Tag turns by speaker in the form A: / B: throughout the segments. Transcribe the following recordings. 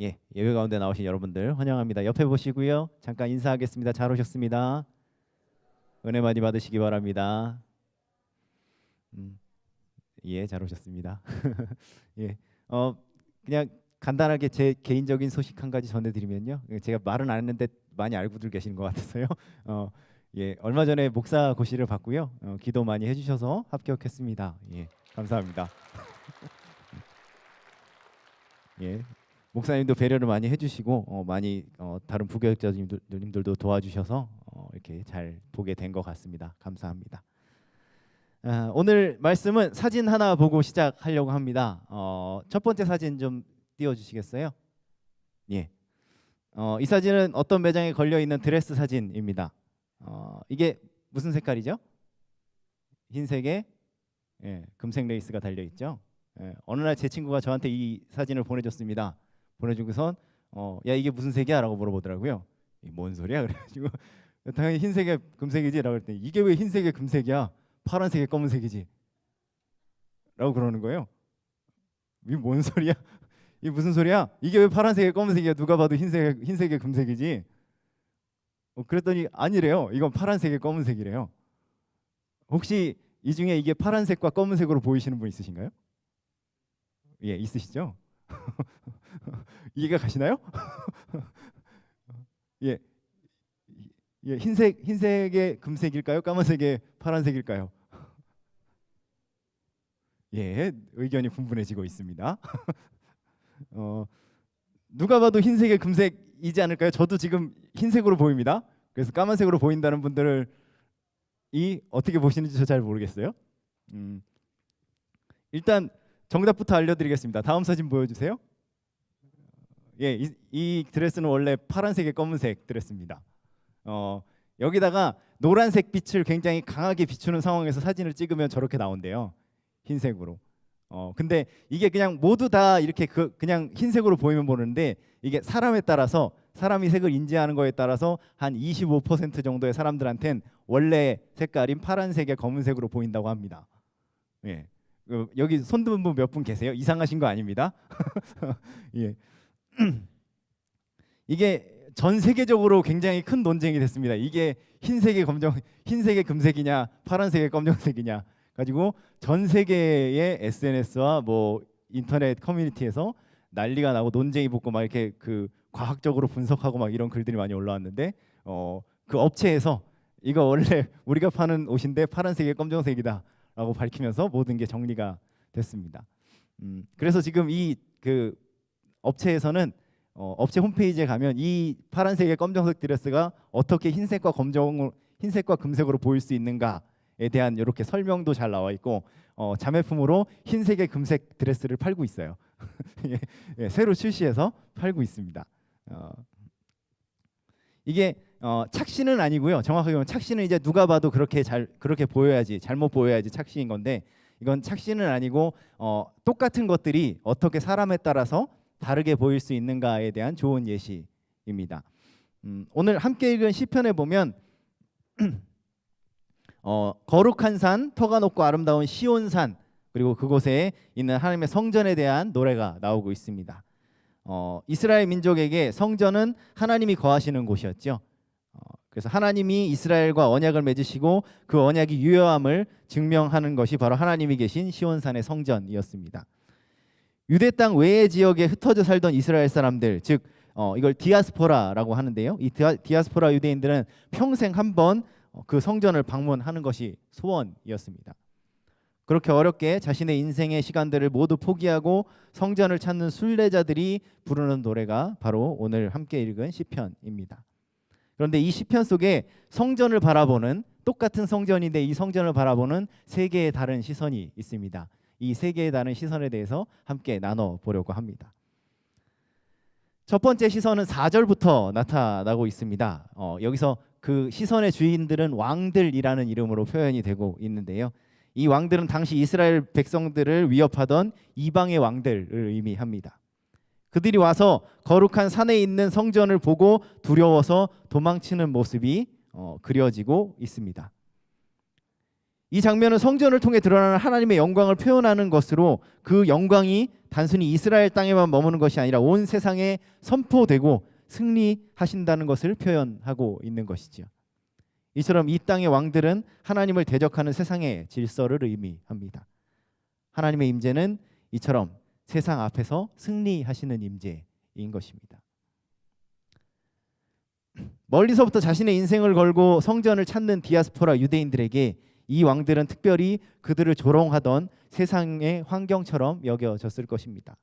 A: 예, 예배 가운데 나오신 여러분들 환영합니다. 옆에 보시고요. 잠깐 인사하겠습니다. 잘 오셨습니다. 은혜 많이 받으시기 바랍니다. 예, 잘 오셨습니다. 예, 그냥 간단하게 제 개인적인 소식 한 가지 전해드리면요. 제가 말은 안 했는데 많이 알고들 계시는 것 같아서요. 예, 얼마 전에 목사 고시를 받고요. 기도 많이 해주셔서 합격했습니다. 예, 감사합니다. 예, 목사님도 배려를 많이 해주시고 많이 다른 부교육자님들도 도와주셔서 이렇게 잘 보게 된 것 같습니다. 감사합니다. 오늘 말씀은 사진 하나 보고 시작하려고 합니다. 첫 번째 사진 좀 띄워주시겠어요? 예, 이 사진은 어떤 매장에 걸려 있는 드레스 사진입니다. 이게 무슨 색깔이죠? 흰색에 금색 레이스가 달려 있죠. 어느 날 제 친구가 저한테 이 사진을 보내줬습니다. 보내주고선 야 이게 무슨 색이야? 라고 물어보더라고요. 뭔 소리야? 그래가지고 당연히 흰색에 금색이지 라고 했더니 이게 왜 흰색에 금색이야? 파란색에 검은색이지 라고 그러는 거예요. 이게 뭔 소리야? 이게 무슨 소리야? 이게 왜 파란색에 검은색이야? 누가 봐도 흰색에 금색이지. 그랬더니 아니래요. 이건 파란색에 검은색이래요. 혹시 이 중에 이게 파란색과 검은색으로 보이시는 분 있으신가요? 예, 있으시죠? 이해가 가시나요? 예, 예, 흰색의 금색일까요? 까만색의 파란색일까요? 예, 의견이 분분해지고 있습니다. 누가 봐도 흰색의 금색이지 않을까요? 저도 지금 흰색으로 보입니다. 그래서 까만색으로 보인다는 분들을 어떻게 보시는지 저 잘 모르겠어요. 일단 정답부터 알려드리겠습니다. 다음 사진 보여주세요. 예, 이 드레스는 원래 파란색에 검은색 드레스입니다. 여기다가 노란색 빛을 굉장히 강하게 비추는 상황에서 사진을 찍으면 저렇게 나온대요. 흰색으로. 근데 이게 그냥 모두 다 이렇게 그냥 흰색으로 보이면 보는데 이게 사람에 따라서 사람이 색을 인지하는 거에 따라서 한 25% 정도의 사람들한텐 원래 색깔인 파란색에 검은색으로 보인다고 합니다. 예. 여기 손든 분 몇 분 계세요? 이상하신 거 아닙니다. 예. 이게 전 세계적으로 굉장히 큰 논쟁이 됐습니다. 이게 흰색의 금색이냐, 파란색의 검정색이냐 가지고 전 세계의 SNS와 뭐 인터넷 커뮤니티에서 난리가 나고 논쟁이 붙고 막 이렇게 그 과학적으로 분석하고 막 이런 글들이 많이 올라왔는데 그 업체에서 이거 원래 우리가 파는 옷인데 파란색의 검정색이다라고 밝히면서 모든 게 정리가 됐습니다. 그래서 지금 그 업체에서는 업체 홈페이지에 가면 이 파란색의 검정색 드레스가 어떻게 흰색과 금색으로 보일 수 있는가에 대한 이렇게 설명도 잘 나와 있고 자매품으로 흰색의 금색 드레스를 팔고 있어요. 예, 새로 출시해서 팔고 있습니다. 이게 착시는 아니고요. 정확하게 보면 착시는 이제 누가 봐도 그렇게 보여야지, 잘못 보여야지 착시인 건데 이건 착시는 아니고 똑같은 것들이 어떻게 사람에 따라서 다르게 보일 수 있는가에 대한 좋은 예시입니다. 오늘 함께 읽은 시편에 보면 거룩한 산, 터가 높고 아름다운 시온산 그리고 그곳에 있는 하나님의 성전에 대한 노래가 나오고 있습니다. 이스라엘 민족에게 성전은 하나님이 거하시는 곳이었죠. 그래서 하나님이 이스라엘과 언약을 맺으시고 그 언약이 유효함을 증명하는 것이 바로 하나님이 계신 시온산의 성전이었습니다. 유대 땅 외의 지역에 흩어져 살던 이스라엘 사람들, 즉 이걸 디아스포라라고 하는데요. 이 디아스포라 유대인들은 평생 한 번 그 성전을 방문하는 것이 소원이었습니다. 그렇게 어렵게 자신의 인생의 시간들을 모두 포기하고 성전을 찾는 순례자들이 부르는 노래가 바로 오늘 함께 읽은 시편입니다. 그런데 이 시편 속에 성전을 바라보는 똑같은 성전인데 이 성전을 바라보는 세 개의 다른 시선이 있습니다. 이 세 개의 다른 시선에 대해서 함께 나눠보려고 합니다. 첫 번째 시선은 4절부터 나타나고 있습니다. 여기서 그 시선의 주인들은 왕들이라는 이름으로 표현이 되고 있는데요. 이 왕들은 당시 이스라엘 백성들을 위협하던 이방의 왕들을 의미합니다. 그들이 와서 거룩한 산에 있는 성전을 보고 두려워서 도망치는 모습이 그려지고 있습니다. 이 장면은 성전을 통해 드러나는 하나님의 영광을 표현하는 것으로 그 영광이 단순히 이스라엘 땅에만 머무는 것이 아니라 온 세상에 선포되고 승리하신다는 것을 표현하고 있는 것이지요. 이처럼 이 땅의 왕들은 하나님을 대적하는 세상의 질서를 의미합니다. 하나님의 임재는 이처럼 세상 앞에서 승리하시는 임재인 것입니다. 멀리서부터 자신의 인생을 걸고 성전을 찾는 디아스포라 유대인들에게 이 왕들은 특별히 그들을 조롱하던 세상의 환경처럼 여겨졌을 것입니다.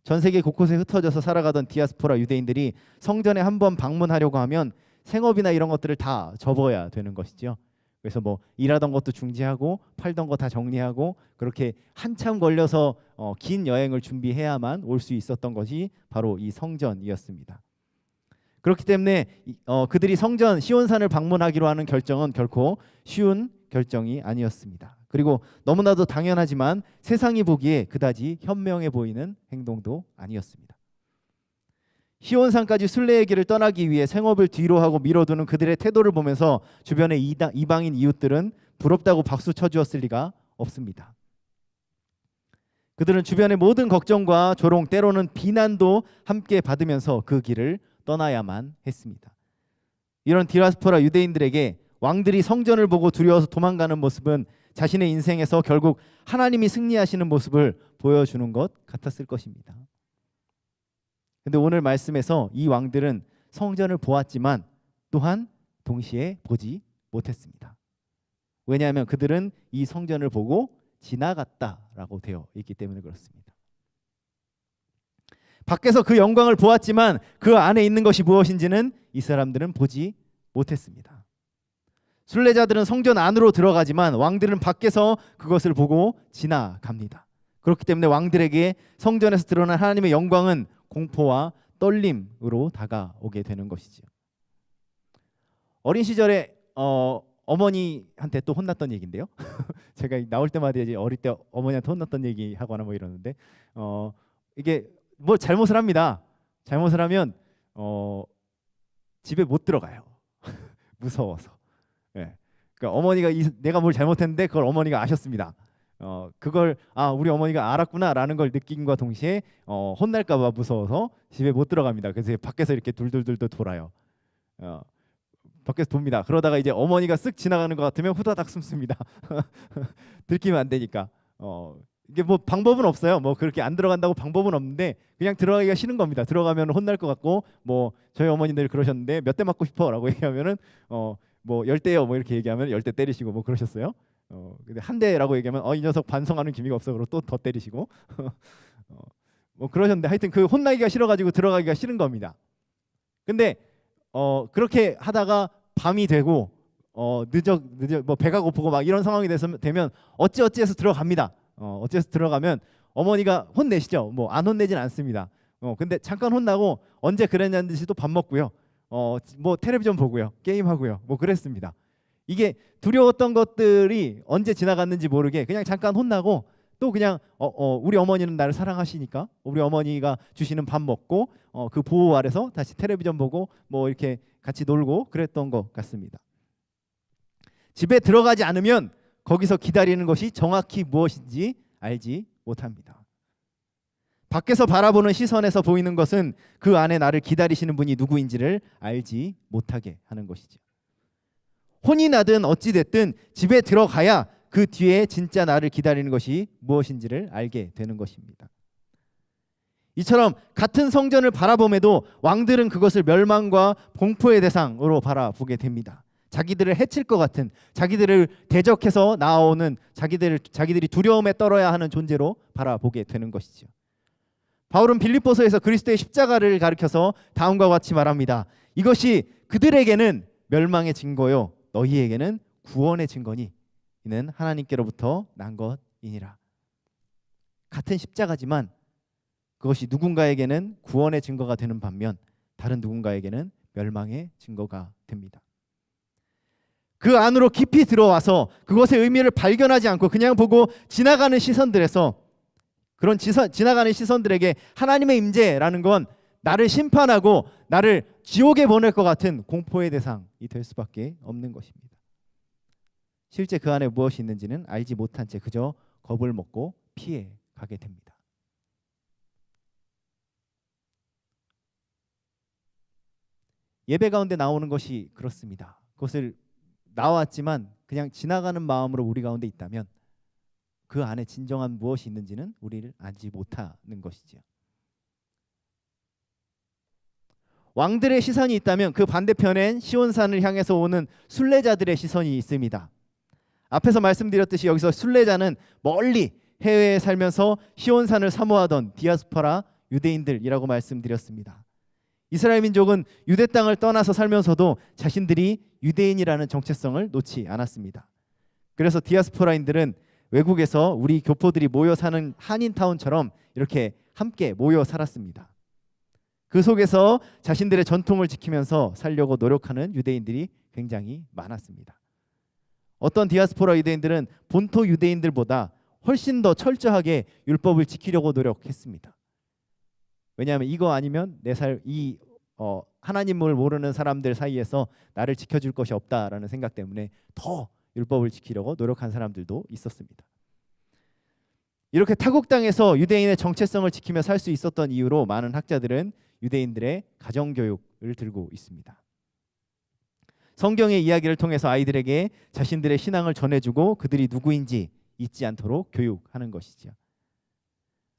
A: 전 세계 곳곳에 흩어져서 살아가던 디아스포라 유대인들이 성전에 한번 방문하려고 하면 생업이나 이런 것들을 다 접어야 되는 것이죠. 그래서 뭐 일하던 것도 중지하고 팔던 거 다 정리하고 그렇게 한참 걸려서 긴 여행을 준비해야만 올 수 있었던 것이 바로 이 성전이었습니다. 그렇기 때문에 그들이 성전 시온산을 방문하기로 하는 결정은 결코 쉬운 결정이 아니었습니다. 그리고 너무나도 당연하지만 세상이 보기에 그다지 현명해 보이는 행동도 아니었습니다. 시온산까지 순례의 길을 떠나기 위해 생업을 뒤로 하고 미뤄두는 그들의 태도를 보면서 주변의 이방인 이웃들은 부럽다고 박수 쳐주었을 리가 없습니다. 그들은 주변의 모든 걱정과 조롱, 때로는 비난도 함께 받으면서 그 길을 떠나야만 했습니다. 이런 디아스포라 유대인들에게 왕들이 성전을 보고 두려워서 도망가는 모습은 자신의 인생에서 결국 하나님이 승리하시는 모습을 보여주는 것 같았을 것입니다. 근데 오늘 말씀에서 이 왕들은 성전을 보았지만 또한 동시에 보지 못했습니다. 왜냐하면 그들은 이 성전을 보고 지나갔다라고 되어 있기 때문에 그렇습니다. 밖에서 그 영광을 보았지만 그 안에 있는 것이 무엇인지는 이 사람들은 보지 못했습니다. 순례자들은 성전 안으로 들어가지만 왕들은 밖에서 그것을 보고 지나갑니다. 그렇기 때문에 왕들에게 성전에서 드러난 하나님의 영광은 공포와 떨림으로 다가오게 되는 것이죠. 어린 시절에 어머니한테 또 혼났던 얘기인데요. 제가 나올 때마다 이제 어릴 때 어머니한테 혼났던 얘기 하거나 뭐 이러는데 이게 뭐 잘못을 합니다. 잘못을 하면 집에 못 들어가요. 무서워서. 예. 그러니까 어머니가 내가 뭘 잘못했는데 그걸 어머니가 아셨습니다. 그걸 우리 어머니가 알았구나라는 걸 느낀과 동시에 혼날까봐 무서워서 집에 못 들어갑니다. 그래서 밖에서 이렇게 둘둘둘 돌아요. 밖에서 돕니다. 그러다가 이제 어머니가 쓱 지나가는 것 같으면 후다닥 숨습니다. 들키면 안 되니까. 이게 뭐 방법은 없어요. 뭐 그렇게 안 들어간다고 방법은 없는데 그냥 들어가기가 싫은 겁니다. 들어가면 혼날 것 같고 뭐 저희 어머니들 그러셨는데 몇 대 맞고 싶어라고 얘기하면은 뭐 10대요 뭐 이렇게 얘기하면 10대 때리시고 뭐 그러셨어요. 근데 한 대라고 얘기하면 이 녀석 반성하는 기미가 없어 그러고 또 더 때리시고 뭐 그러셨는데 하여튼 그 혼나기가 싫어가지고 들어가기가 싫은 겁니다. 근데 그렇게 하다가 밤이 되고 늦어 뭐 배가 고프고 막 이런 상황이 되면 어찌어찌해서 들어갑니다. 어찌해서 들어가면 어머니가 혼내시죠. 뭐 안 혼내진 않습니다. 근데 잠깐 혼나고 언제 그랬냐는 듯이 또 밥 먹고요. 뭐 텔레비전 보고요. 게임하고요. 뭐 그랬습니다. 이게 두려웠던 것들이 언제 지나갔는지 모르게 그냥 잠깐 혼나고 또 그냥 우리 어머니는 나를 사랑하시니까 우리 어머니가 주시는 밥 먹고 그 보호 아래서 다시 텔레비전 보고 뭐 이렇게 같이 놀고 그랬던 것 같습니다. 집에 들어가지 않으면 거기서 기다리는 것이 정확히 무엇인지 알지 못합니다. 밖에서 바라보는 시선에서 보이는 것은 그 안에 나를 기다리시는 분이 누구인지를 알지 못하게 하는 것이죠. 혼이 나든 어찌 됐든 집에 들어가야 그 뒤에 진짜 나를 기다리는 것이 무엇인지를 알게 되는 것입니다. 이처럼 같은 성전을 바라봄에도 왕들은 그것을 멸망과 공포의 대상으로 바라보게 됩니다. 자기들을 해칠 것 같은, 자기들을 대적해서 나오는, 자기들이 두려움에 떨어야 하는 존재로 바라보게 되는 것이죠. 바울은 빌립보서에서 그리스도의 십자가를 가리켜서 다음과 같이 말합니다. 이것이 그들에게는 멸망의 증거요 너희에게는 구원의 증거니 이는 하나님께로부터 난 것이니라. 같은 십자가지만 그것이 누군가에게는 구원의 증거가 되는 반면 다른 누군가에게는 멸망의 증거가 됩니다. 그 안으로 깊이 들어와서 그것의 의미를 발견하지 않고 그냥 보고 지나가는 시선들에서 그런 지나가는 시선들에게 하나님의 임재라는 건 나를 심판하고 나를 지옥에 보낼 것 같은 공포의 대상이 될 수밖에 없는 것입니다. 실제 그 안에 무엇이 있는지는 알지 못한 채 그저 겁을 먹고 피해 가게 됩니다. 예배 가운데 나오는 것이 그렇습니다. 그것을 나왔지만 그냥 지나가는 마음으로 우리 가운데 있다면 그 안에 진정한 무엇이 있는지는 우리를 알지 못하는 것이지요. 왕들의 시선이 있다면 그 반대편엔 시온산을 향해서 오는 순례자들의 시선이 있습니다. 앞에서 말씀드렸듯이 여기서 순례자는 멀리 해외에 살면서 시온산을 사모하던 디아스포라 유대인들이라고 말씀드렸습니다. 이스라엘 민족은 유대 땅을 떠나서 살면서도 자신들이 유대인이라는 정체성을 놓지 않았습니다. 그래서 디아스포라인들은 외국에서 우리 교포들이 모여 사는 한인타운처럼 이렇게 함께 모여 살았습니다. 그 속에서 자신들의 전통을 지키면서 살려고 노력하는 유대인들이 굉장히 많았습니다. 어떤 디아스포라 유대인들은 본토 유대인들보다 훨씬 더 철저하게 율법을 지키려고 노력했습니다. 왜냐하면 이거 아니면 하나님을 모르는 사람들 사이에서 나를 지켜줄 것이 없다라는 생각 때문에 더 율법을 지키려고 노력한 사람들도 있었습니다. 이렇게 타국 땅에서 유대인의 정체성을 지키며 살 수 있었던 이유로 많은 학자들은 유대인들의 가정교육을 들고 있습니다. 성경의 이야기를 통해서 아이들에게 자신들의 신앙을 전해주고 그들이 누구인지 잊지 않도록 교육하는 것이죠.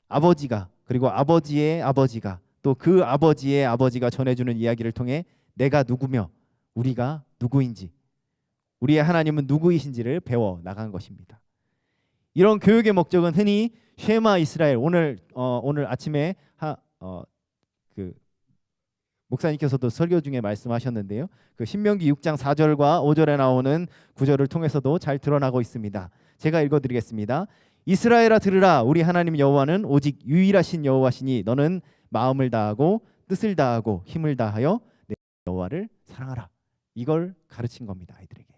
A: 아버지가 그리고 아버지의 아버지가 또 그 아버지의 아버지가 전해주는 이야기를 통해 내가 누구며 우리가 누구인지 우리의 하나님은 누구이신지를 배워 나간 것입니다. 이런 교육의 목적은 흔히 쉐마 이스라엘 오늘 아침에 목사님께서도 설교 중에 말씀하셨는데요. 그 신명기 6장 4절과 5절에 나오는 구절을 통해서도 잘 드러나고 있습니다. 제가 읽어드리겠습니다. 이스라엘아 들으라 우리 하나님 여호와는 오직 유일하신 여호와시니 너는 마음을 다하고 뜻을 다하고 힘을 다하여 내 여호와를 사랑하라. 이걸 가르친 겁니다. 아이들에게.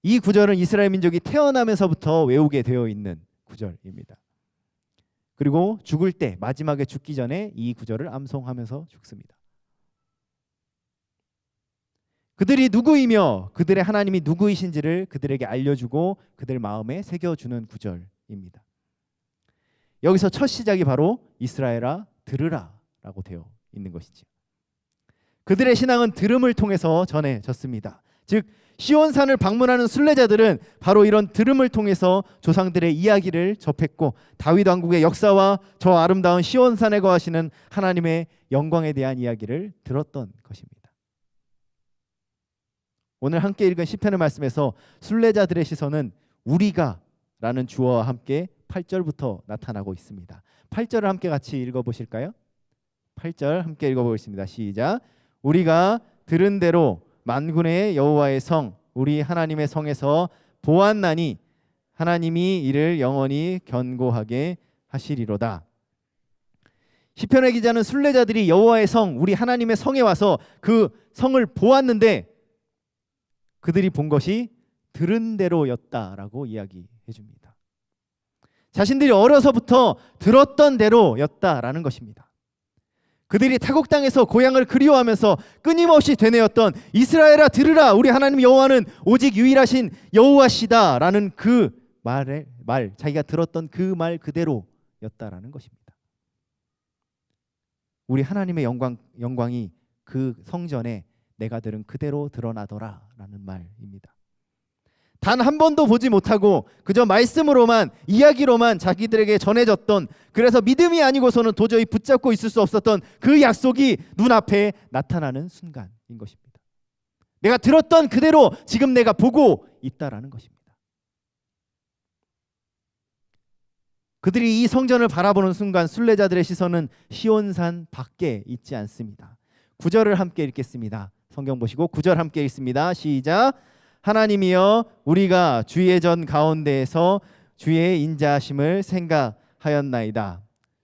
A: 이 구절은 이스라엘 민족이 태어나면서부터 외우게 되어 있는 구절입니다. 그리고 죽을 때 마지막에 죽기 전에 이 구절을 암송하면서 죽습니다. 그들이 누구이며 그들의 하나님이 누구이신지를 그들에게 알려주고 그들 마음에 새겨주는 구절입니다. 여기서 첫 시작이 바로 이스라엘아 들으라 라고 되어 있는 것이지. 그들의 신앙은 들음을 통해서 전해졌습니다. 즉 시온산을 방문하는 순례자들은 바로 이런 들음을 통해서 조상들의 이야기를 접했고 다윗 왕국의 역사와 저 아름다운 시온산에 거하시는 하나님의 영광에 대한 이야기를 들었던 것입니다. 오늘 함께 읽은 시편의 말씀에서 순례자들의 시선은 우리가 라는 주어와 함께 8절부터 나타나고 있습니다. 8절을 함께 같이 읽어보실까요? 8절 함께 읽어보겠습니다. 시작. 우리가 들은 대로 만군의 여호와의 성 우리 하나님의 성에서 보았나니 하나님이 이를 영원히 견고하게 하시리로다. 시편의 기자는 순례자들이 여호와의 성 우리 하나님의 성에 와서 그 성을 보았는데 그들이 본 것이 들은 대로였다라고 이야기해 줍니다. 자신들이 어려서부터 들었던 대로였다라는 것입니다. 그들이 타국 땅에서 고향을 그리워하면서 끊임없이 되뇌었던 이스라엘아 들으라 우리 하나님 여호와는 오직 유일하신 여호와시다라는 그 말 자기가 들었던 그 말 그대로였다라는 것입니다. 우리 하나님의 영광이 그 성전에 내가 들은 그대로 드러나더라라는 말입니다. 단 한 번도 보지 못하고 그저 말씀으로만 이야기로만 자기들에게 전해졌던 그래서 믿음이 아니고서는 도저히 붙잡고 있을 수 없었던 그 약속이 눈앞에 나타나는 순간인 것입니다. 내가 들었던 그대로 지금 내가 보고 있다라는 것입니다. 그들이 이 성전을 바라보는 순간 순례자들의 시선은 시온산 밖에 있지 않습니다. 9절을 함께 읽겠습니다. 성경 보시고 9절 함께 읽습니다. 시작. 하나님이여 우리가 주의 전 가운데에서 주의 인자하심을 생각하였나이다.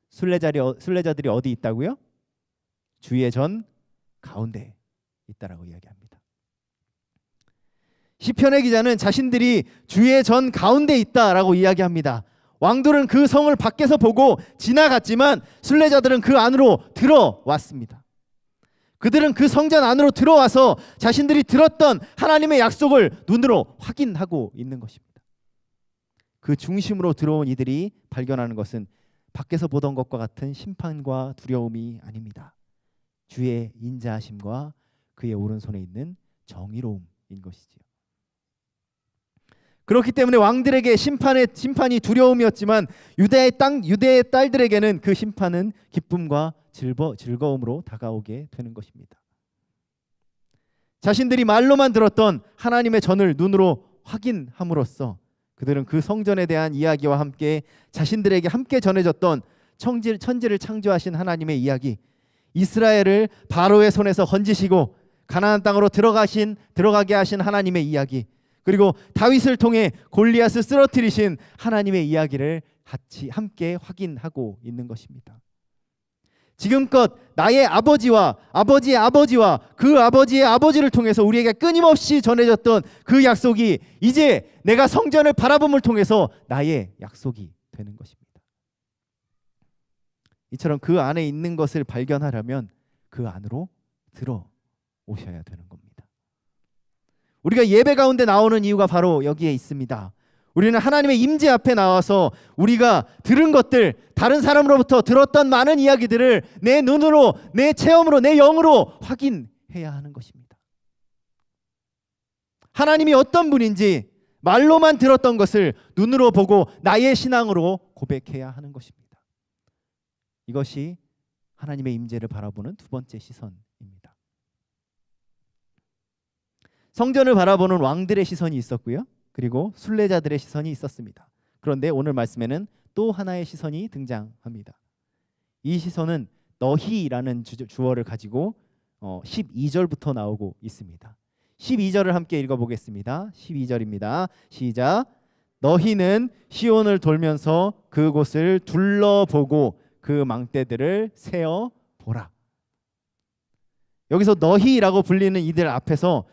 A: 순례자들이 어디 있다고요? 주의 전 가운데 있다라고 이야기합니다. 시편의 기자는 자신들이 주의 전 가운데 있다라고 이야기합니다. 왕들은 그 성을 밖에서 보고 지나갔지만 순례자들은 그 안으로 들어왔습니다. 그들은 그 성전 안으로 들어와서 자신들이 들었던 하나님의 약속을 눈으로 확인하고 있는 것입니다. 그 중심으로 들어온 이들이 발견하는 것은 밖에서 보던 것과 같은 심판과 두려움이 아닙니다. 주의 인자하심과 그의 오른손에 있는 정의로움인 것이지요. 그렇기 때문에 왕들에게 심판이 두려움이었지만 유대의 딸들에게는 그 심판은 기쁨과 즐거움으로 다가오게 되는 것입니다. 자신들이 말로만 들었던 하나님의 전을 눈으로 확인함으로써 그들은 그 성전에 대한 이야기와 함께 자신들에게 함께 전해졌던 천지를 창조하신 하나님의 이야기, 이스라엘을 바로의 손에서 건지시고 가나안 땅으로 들어가게 하신 하나님의 이야기, 그리고 다윗을 통해 골리앗을 쓰러뜨리신 하나님의 이야기를 같이 함께 확인하고 있는 것입니다. 지금껏 나의 아버지와 아버지의 아버지와 그 아버지의 아버지를 통해서 우리에게 끊임없이 전해졌던 그 약속이 이제 내가 성전을 바라봄을 통해서 나의 약속이 되는 것입니다. 이처럼 그 안에 있는 것을 발견하려면 그 안으로 들어오셔야 되는 겁니다. 우리가 예배 가운데 나오는 이유가 바로 여기에 있습니다. 우리는 하나님의 임재 앞에 나와서 우리가 들은 것들, 다른 사람으로부터 들었던 많은 이야기들을 내 눈으로, 내 체험으로, 내 영으로 확인해야 하는 것입니다. 하나님이 어떤 분인지 말로만 들었던 것을 눈으로 보고 나의 신앙으로 고백해야 하는 것입니다. 이것이 하나님의 임재를 바라보는 두 번째 시선입니다. 성전을 바라보는 왕들의 시선이 있었고요. 그리고 순례자들의 시선이 있었습니다. 그런데 오늘 말씀에는 또 하나의 시선이 등장합니다. 이 시선은 너희라는 주어를 가지고 12절부터 나오고 있습니다. 12절을 함께 읽어보겠습니다. 12절입니다. 시작. 너희는 시온을 돌면서 그곳을 둘러보고 그 망대들을 세어보라. 여기서 너희라고 불리는 이들 앞에서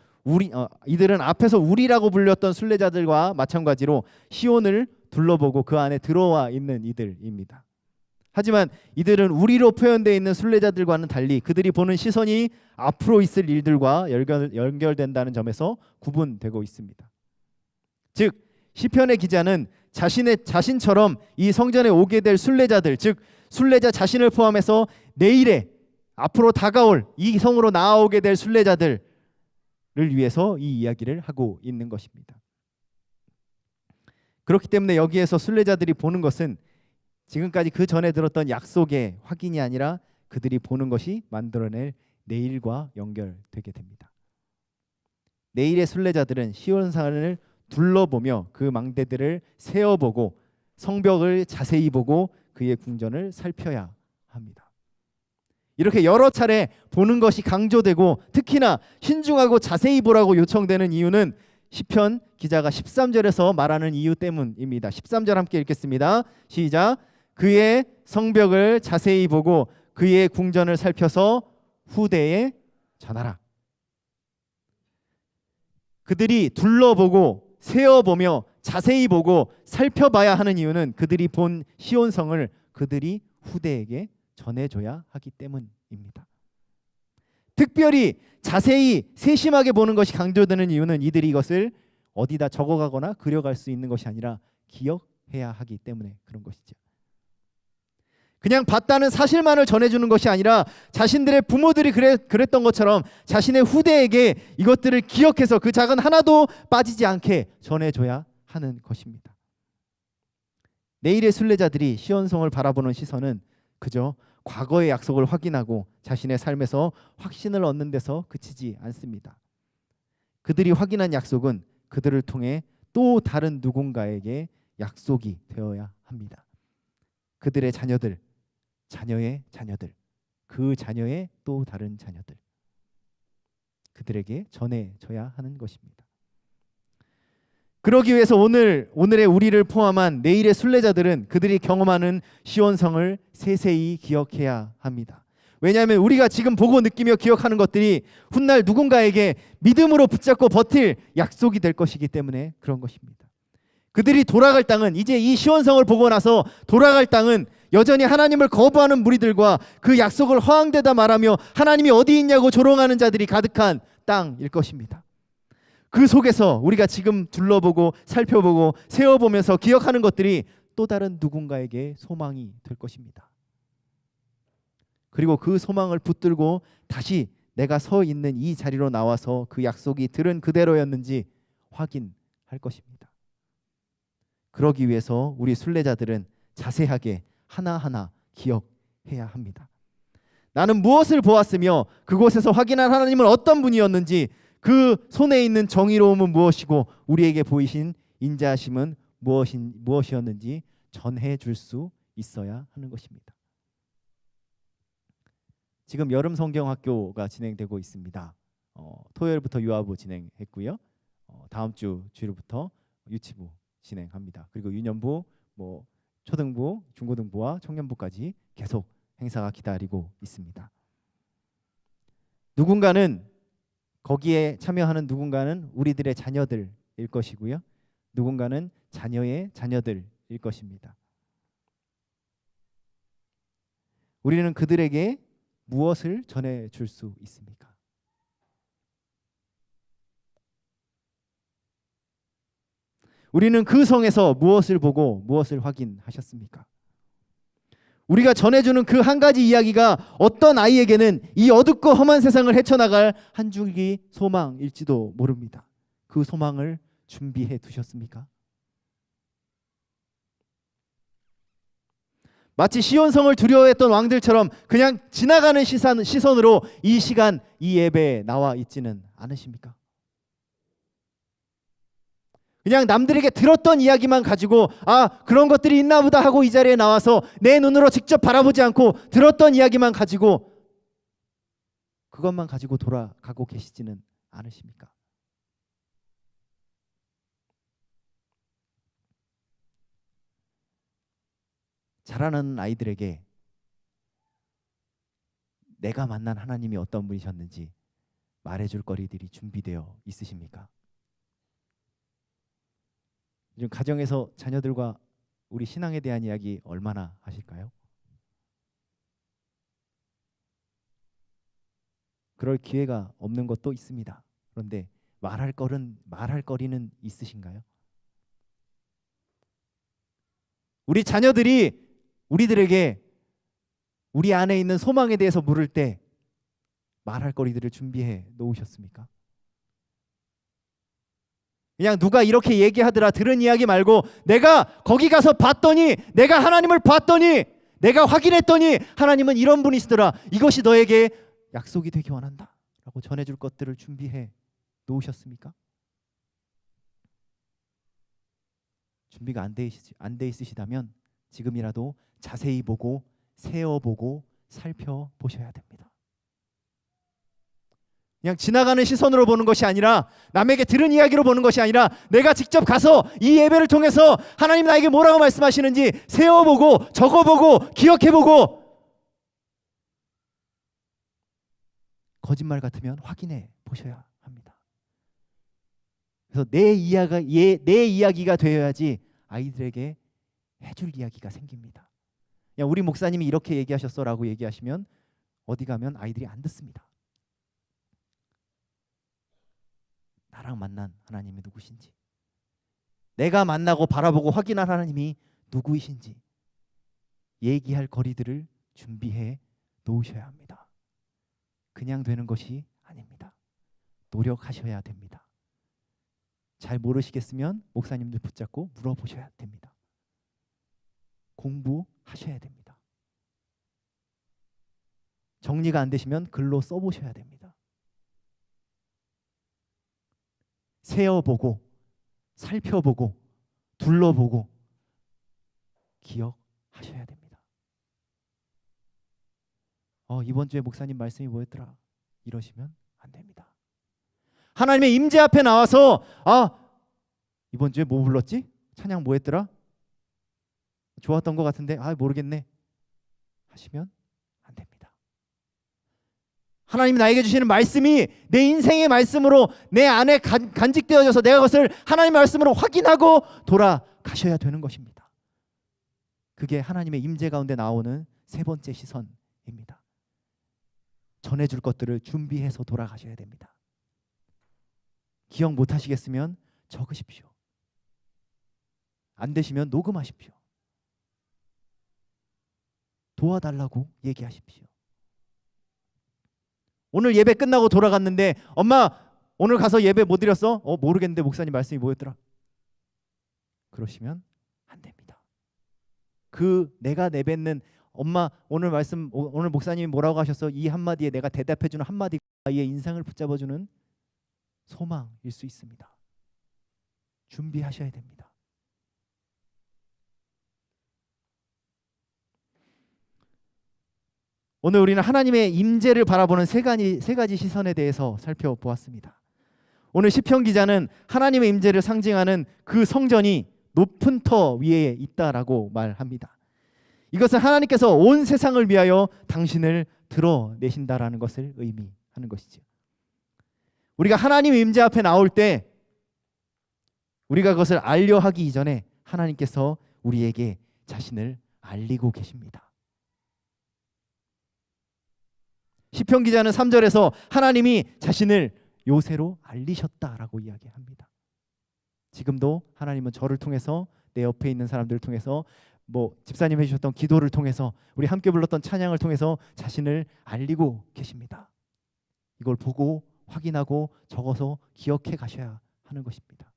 A: 이들은 앞에서 우리라고 불렸던 순례자들과 마찬가지로 시온을 둘러보고 그 안에 들어와 있는 이들입니다. 하지만 이들은 우리로 표현되어 있는 순례자들과는 달리 그들이 보는 시선이 앞으로 있을 일들과 연결된다는 점에서 구분되고 있습니다. 즉 시편의 기자는 자신처럼 이 성전에 오게 될 순례자들, 즉 순례자 자신을 포함해서 내일에 앞으로 다가올 이 성으로 나아오게 될 순례자들을 위해서 이 이야기를 하고 있는 것입니다. 그렇기 때문에 여기에서 순례자들이 보는 것은 지금까지 그 전에 들었던 약속의 확인이 아니라 그들이 보는 것이 만들어낼 내일과 연결되게 됩니다. 내일의 순례자들은 시온산을 둘러보며 그 망대들을 세어보고 성벽을 자세히 보고 그의 궁전을 살펴야 합니다. 이렇게 여러 차례 보는 것이 강조되고 특히나 신중하고 자세히 보라고 요청되는 이유는 시편 기자가 13절에서 말하는 이유 때문입니다. 13절 함께 읽겠습니다. 시작. 그의 성벽을 자세히 보고 그의 궁전을 살펴서 후대에 전하라. 그들이 둘러보고 세어보며 자세히 보고 살펴봐야 하는 이유는 그들이 본 시온성을 그들이 후대에게 전해줘야 하기 때문입니다. 특별히 자세히 세심하게 보는 것이 강조되는 이유는 이들이 이것을 어디다 적어가거나 그려갈 수 있는 것이 아니라 기억해야 하기 때문에 그런 것이죠. 그냥 봤다는 사실만을 전해주는 것이 아니라 자신들의 부모들이 그랬던 것처럼 자신의 후대에게 이것들을 기억해서 그 작은 하나도 빠지지 않게 전해줘야 하는 것입니다. 내일의 순례자들이 시온성을 바라보는 시선은 그저 과거의 약속을 확인하고 자신의 삶에서 확신을 얻는 데서 그치지 않습니다. 그들이 확인한 약속은 그들을 통해 또 다른 누군가에게 약속이 되어야 합니다. 그들의 자녀들, 자녀의 자녀들, 그 자녀의 또 다른 자녀들, 그들에게 전해져야 하는 것입니다. 그러기 위해서 오늘의 우리를 포함한 내일의 순례자들은 그들이 경험하는 시온성을 세세히 기억해야 합니다. 왜냐하면 우리가 지금 보고 느끼며 기억하는 것들이 훗날 누군가에게 믿음으로 붙잡고 버틸 약속이 될 것이기 때문에 그런 것입니다. 그들이 돌아갈 땅은 이제 이 시온성을 보고 나서 돌아갈 땅은 여전히 하나님을 거부하는 무리들과 그 약속을 허황되다 말하며 하나님이 어디 있냐고 조롱하는 자들이 가득한 땅일 것입니다. 그 속에서 우리가 지금 둘러보고 살펴보고 세어보면서 기억하는 것들이 또 다른 누군가에게 소망이 될 것입니다. 그리고 그 소망을 붙들고 다시 내가 서 있는 이 자리로 나와서 그 약속이 들은 그대로였는지 확인할 것입니다. 그러기 위해서 우리 순례자들은 자세하게 하나하나 기억해야 합니다. 나는 무엇을 보았으며 그곳에서 확인한 하나님은 어떤 분이었는지, 그 손에 있는 정의로움은 무엇이고 우리에게 보이신 인자하심은 무엇이었는지 전해 줄 수 있어야 하는 것입니다. 지금 여름 성경학교가 진행되고 있습니다. 토요일부터 유아부 진행했고요. 다음 주 주일부터 유치부 진행합니다. 그리고 유년부, 초등부, 중고등부와 청년부까지 계속 행사가 기다리고 있습니다. 거기에 참여하는 누군가는 우리들의 자녀들일 것이고요. 누군가는 자녀의 자녀들일 것입니다. 우리는 그들에게 무엇을 전해줄 수 있습니까? 우리는 그 성에서 무엇을 보고 무엇을 확인하셨습니까? 우리가 전해주는 그 한 가지 이야기가 어떤 아이에게는 이 어둡고 험한 세상을 헤쳐나갈 한 줄기 소망일지도 모릅니다. 그 소망을 준비해 두셨습니까? 마치 시온성을 두려워했던 왕들처럼 그냥 지나가는 시선으로 이 시간 이 예배에 나와 있지는 않으십니까? 그냥 남들에게 들었던 이야기만 가지고 그런 것들이 있나 보다 하고 이 자리에 나와서 내 눈으로 직접 바라보지 않고 들었던 이야기만 가지고 그것만 가지고 돌아가고 계시지는 않으십니까? 자라는 아이들에게 내가 만난 하나님이 어떤 분이셨는지 말해줄 거리들이 준비되어 있으십니까? 요즘 가정에서 자녀들과 우리 신앙에 대한 이야기 얼마나 하실까요? 그럴 기회가 없는 것도 있습니다. 그런데 말할 거리는 있으신가요? 우리 자녀들이 우리들에게 우리 안에 있는 소망에 대해서 물을 때 말할 거리들을 준비해 놓으셨습니까? 그냥 누가 이렇게 얘기하더라 들은 이야기 말고 내가 거기 가서 봤더니, 내가 하나님을 봤더니, 내가 확인했더니 하나님은 이런 분이시더라, 이것이 너에게 약속이 되기 원한다 라고 전해줄 것들을 준비해 놓으셨습니까? 준비가 안 돼 있으시다면 지금이라도 자세히 보고 세어보고 살펴보셔야 됩니다. 그냥 지나가는 시선으로 보는 것이 아니라, 남에게 들은 이야기로 보는 것이 아니라, 내가 직접 가서 이 예배를 통해서 하나님 나에게 뭐라고 말씀하시는지 세어보고 적어보고 기억해보고, 거짓말 같으면 확인해 보셔야 합니다. 그래서 내 이야기가 되어야지 아이들에게 해줄 이야기가 생깁니다. 그냥 우리 목사님이 이렇게 얘기하셨어라고 얘기하시면 어디 가면 아이들이 안 듣습니다. 나랑 만난 하나님이 누구신지, 내가 만나고 바라보고 확인한 하나님이 누구이신지 얘기할 거리들을 준비해 놓으셔야 합니다. 그냥 되는 것이 아닙니다. 노력하셔야 됩니다. 잘 모르시겠으면 목사님들 붙잡고 물어보셔야 됩니다. 공부하셔야 됩니다. 정리가 안 되시면 글로 써보셔야 됩니다. 세어보고 살펴보고 둘러보고 기억하셔야 됩니다. 이번 주에 목사님 말씀이 뭐였더라? 이러시면 안 됩니다. 하나님의 임재 앞에 나와서 이번 주에 뭐 불렀지? 찬양 뭐 했더라? 좋았던 것 같은데 모르겠네 하시면 안 됩니다. 하나님이 나에게 주시는 말씀이 내 인생의 말씀으로 내 안에 간직되어져서 내가 그것을 하나님의 말씀으로 확인하고 돌아가셔야 되는 것입니다. 그게 하나님의 임재 가운데 나오는 세 번째 시선입니다. 전해줄 것들을 준비해서 돌아가셔야 됩니다. 기억 못하시겠으면 적으십시오. 안 되시면 녹음하십시오. 도와달라고 얘기하십시오. 오늘 예배 끝나고 돌아갔는데 엄마 오늘 가서 예배 못 드렸어? 모르겠는데 목사님 말씀이 뭐였더라? 그러시면 안 됩니다. 그 내가 내뱉는 엄마 오늘 말씀 오늘 목사님이 뭐라고 하셨어? 이 한마디에 내가 대답해주는 한마디가 아이의 인상을 붙잡아주는 소망일 수 있습니다. 준비하셔야 됩니다. 오늘 우리는 하나님의 임재를 바라보는 세 가지 시선에 대해서 살펴보았습니다. 오늘 시편 기자는 하나님의 임재를 상징하는 그 성전이 높은 터 위에 있다라고 말합니다. 이것은 하나님께서 온 세상을 위하여 당신을 드러내신다라는 것을 의미하는 것이죠. 우리가 하나님의 임재 앞에 나올 때 우리가 그것을 알려 하기 이전에 하나님께서 우리에게 자신을 알리고 계십니다. 시편 기자는 3절에서 하나님이 자신을 요새로 알리셨다라고 이야기합니다. 지금도 하나님은 저를 통해서 내 옆에 있는 사람들을 통해서 집사님 해주셨던 기도를 통해서 우리 함께 불렀던 찬양을 통해서 자신을 알리고 계십니다. 이걸 보고 확인하고 적어서 기억해 가셔야 하는 것입니다.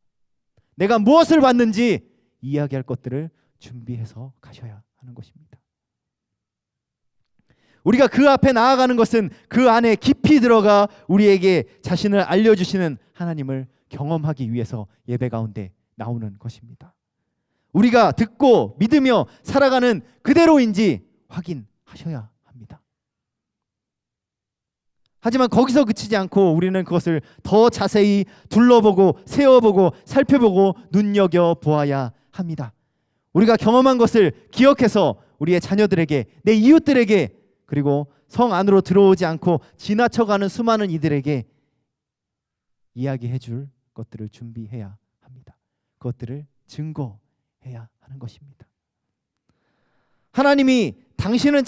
A: 내가 무엇을 받는지 이야기할 것들을 준비해서 가셔야 하는 것입니다. 우리가 그 앞에 나아가는 것은 그 안에 깊이 들어가 우리에게 자신을 알려주시는 하나님을 경험하기 위해서 예배 가운데 나오는 것입니다. 우리가 듣고 믿으며 살아가는 그대로인지 확인하셔야 합니다. 하지만 거기서 그치지 않고 우리는 그것을 더 자세히 둘러보고 세어보고 살펴보고 눈여겨보아야 합니다. 우리가 경험한 것을 기억해서 우리의 자녀들에게 내 이웃들에게 그리고 성 안으로 들어오지 않고 지나쳐가는 수많은 이들에게 이야기해 줄 것들을 준비해야 합니다. 그것들을 증거해야 하는 것입니다. 하나님이 당신을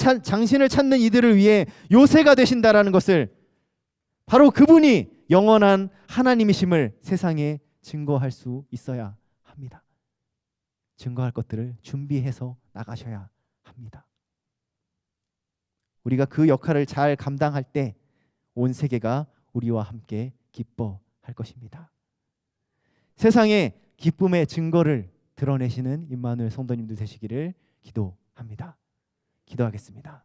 A: 찾는 이들을 위해 요새가 되신다라는 것을 바로 그분이 영원한 하나님이심을 세상에 증거할 수 있어야 합니다. 증거할 것들을 준비해서 나가셔야 합니다. 우리가 그 역할을 잘 감당할 때 온 세계가 우리와 함께 기뻐할 것입니다. 세상에 기쁨의 증거를 드러내시는 임마누엘 성도님들 되시기를 기도합니다. 기도하겠습니다.